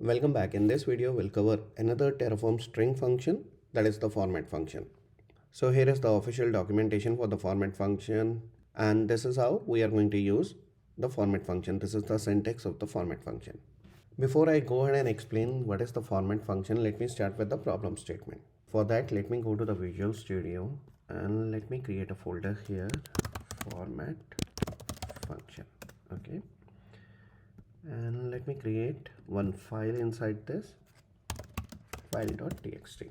Welcome back. In this video, we'll cover another Terraform string function, that is the format function. So here is the official documentation for the format function, and this is how we are going to use the format function. This is the syntax of the format function. Before I go ahead and explain what is the format function, let me start with the problem statement. For that, let me go to the Visual Studio and let me create a folder here, format function. Okay. And let me create one file inside this file.txt.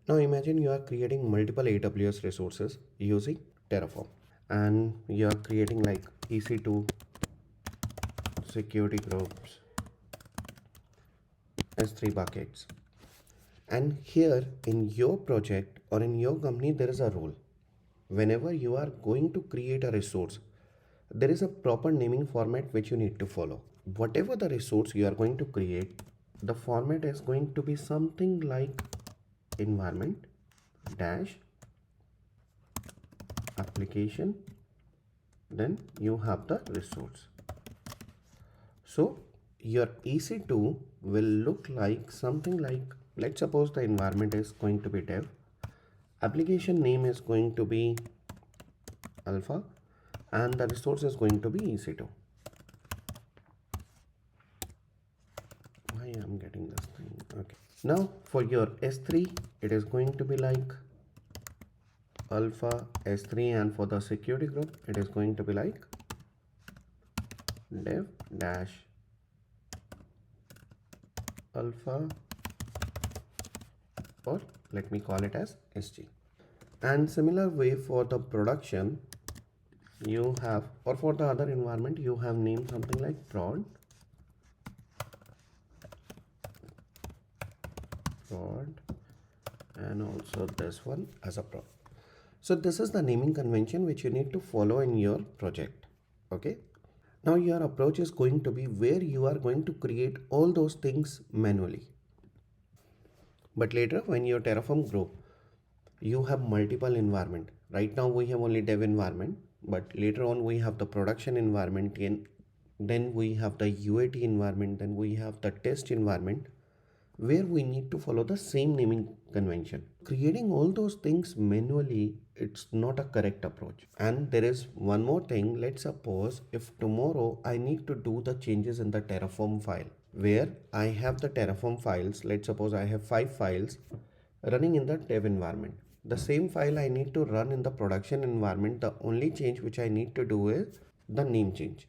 Now imagine you are creating multiple AWS resources using Terraform, and you are creating like EC2 security groups, S3 buckets, and here in your project or in your company there is a rule. Whenever you are going to create a resource, there is a proper naming format which you need to follow. Whatever the resource you are going to create, the format is going to be something like environment dash application, then you have the resource. So your EC2 will look like something like, let's suppose the environment is going to be dev, application name is going to be alpha, and the resource is going to be EC2. Why I'm getting this thing? Okay. Now for your S3, it is going to be like alpha S3, and for the security group, it is going to be like dev dash alpha, or let me call it as SG. And similar way for the production, you have, or for the other environment, you have named something like prod, and also this one as a prod. So this is the naming convention which you need to follow in your project. Okay. Now your approach is going to be where you are going to create all those things manually. But later when your Terraform grow, you have multiple environment. Right now we have only dev environment, but later on we have the production environment, and then we have the UAT environment, then we have the test environment, where we need to follow the same naming convention. Creating all those things manually, it's not a correct approach. And there is one more thing. Let's suppose if tomorrow I need to do the changes in the Terraform file, where I have the Terraform files. Let's suppose I have 5 files running in the dev environment. The same file I need to run in the production environment. The only change which I need to do is the name change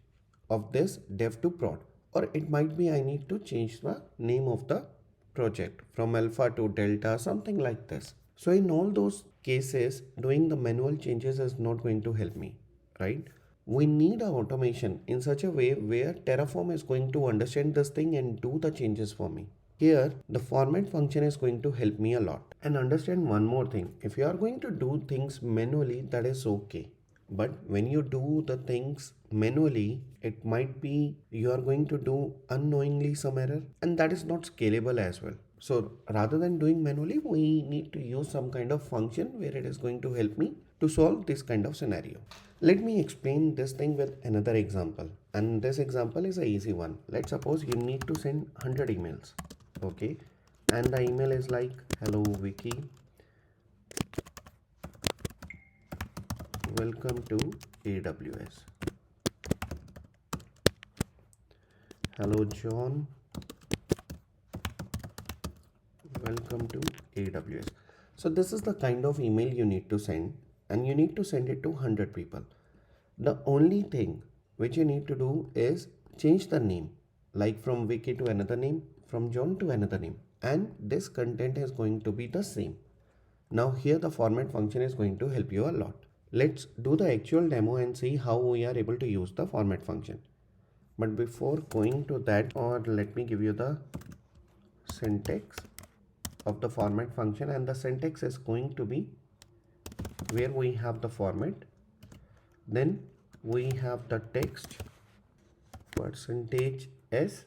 of this dev to prod, or it might be I need to change the name of the project from alpha to delta, something like this. So in all those cases, doing the manual changes is not going to help me, right? We need a automation in such a way where Terraform is going to understand this thing and do the changes for me. Here, the format function is going to help me a lot. And understand one more thing. If you are going to do things manually, that is okay. But when you do the things manually, it might be you are going to do unknowingly some error, and that is not scalable as well. So rather than doing manually, we need to use some kind of function where it is going to help me to solve this kind of scenario. Let me explain this thing with another example. And this example is an easy one. Let's suppose you need to send 100 emails. Okay. And the email is like, hello Wiki, welcome to AWS. Hello John, welcome to AWS. So this is the kind of email you need to send, and you need to send it to 100 people. The only thing which you need to do is change the name, like from Wiki to another name, from John to another name, and this content is going to be the same. Now here the format function is going to help you a lot. Let's do the actual demo and see how we are able to use the format function. But before going to that, or let me give you the syntax of the format function, and the syntax is going to be where we have the format, then we have the text %s,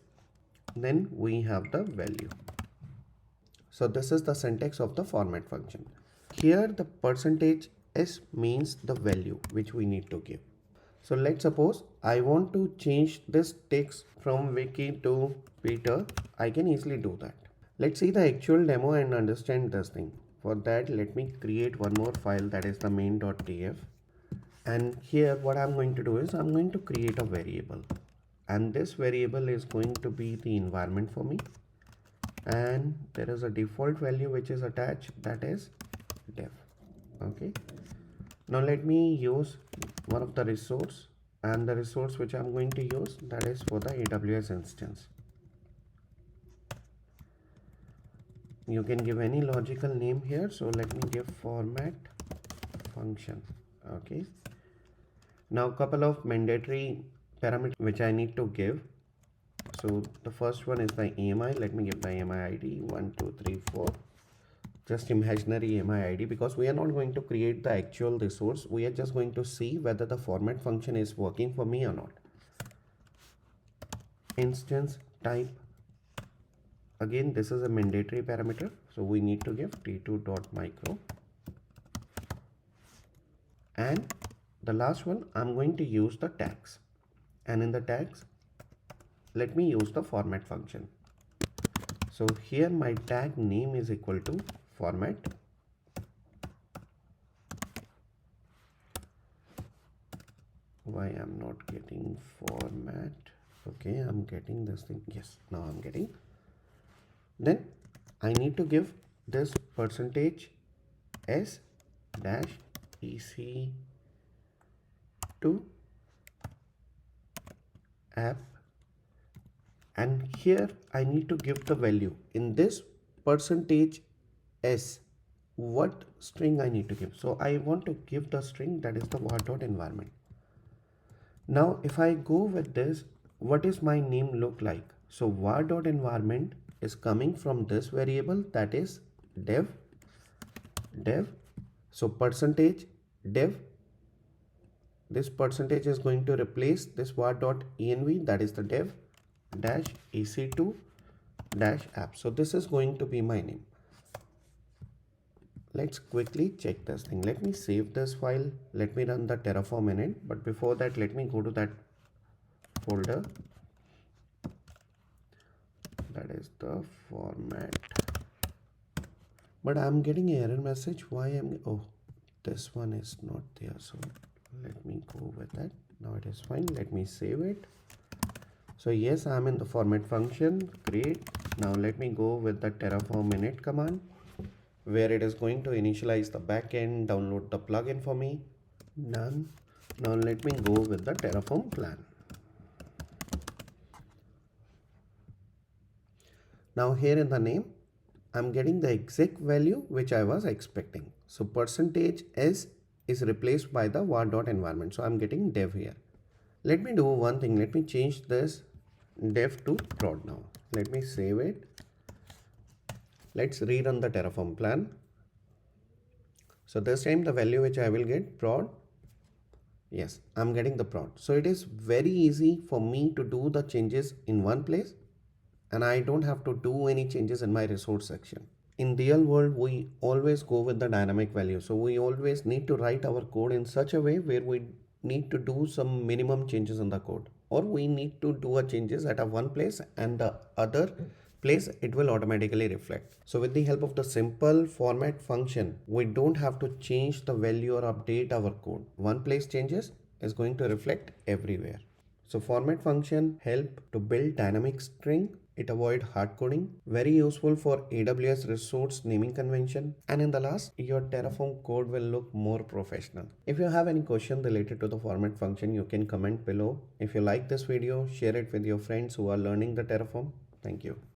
then we have the value. So this is the syntax of the format function. Here the %s means the value which we need to give. So let's suppose I want to change this text from Vicky to Peter. I can easily do that. Let's see the actual demo and understand this thing. For that, let me create one more file, that is the main.tf. And here what I'm going to do is I'm going to create a variable, and this variable is going to be the environment for me, and there is a default value which is attached, that is dev. Okay, now let me use one of the resource, and the resource which I'm going to use, that is for the AWS instance. You can give any logical name here, so let me give format function. Okay, now couple of mandatory parameters which I need to give. So the first one is the AMI. Let me give the AMI ID 1234, just imaginary AMI ID, because we are not going to create the actual resource. We are just going to see whether the format function is working for me or not. Instance type, again this is a mandatory parameter, so we need to give t2.micro. And the last one, I'm going to use the tags, and in the tags let me use the format function. So here my tag name is equal to format. Why I'm not getting format? Okay, I'm getting this thing. Yes, now I'm getting. Then I need to give this percentage s dash ec to app, and here I need to give the value in this percentage s, what string I need to give. So I want to give the string, that is the var.environment. Now if I go with this, what is my name look like? So var.environment is coming from this variable, that is dev. So percentage dev, this percentage is going to replace this var.env, that is the dev dash ec2 dash app. So this is going to be my name. Let's quickly check this thing. Let me save this file. Let me run the Terraform in it. But before that, let me go to that folder. That is the format. But I'm getting an error message. Why am oh, this one is not there. So let me go with that. Now it is fine. Let me save it. So yes, I'm in the format function. Great. Now let me go with the Terraform init command, where it is going to initialize the backend, download the plugin for me. None. Now let me go with the Terraform plan. Now here in the name, I'm getting the exact value which I was expecting. So percentage s is replaced by the var.environment. So I'm getting dev here. Let me do one thing. Let me change this dev to prod now. Let me save it. Let's rerun the Terraform plan. So this time the value which I will get prod. Yes, I'm getting the prod. So it is very easy for me to do the changes in one place, and I don't have to do any changes in my resource section. In real world, we always go with the dynamic value. So we always need to write our code in such a way where we need to do some minimum changes in the code, or we need to do a changes at a one place and the other place it will automatically reflect. So with the help of the simple format function, we don't have to change the value or update our code. One place changes is going to reflect everywhere. So format function help to build dynamic string. It avoid hard coding. Very useful for AWS resource naming convention. And in the last, your Terraform code will look more professional. If you have any question related to the format function, you can comment below. If you like this video, share it with your friends who are learning the Terraform. Thank you.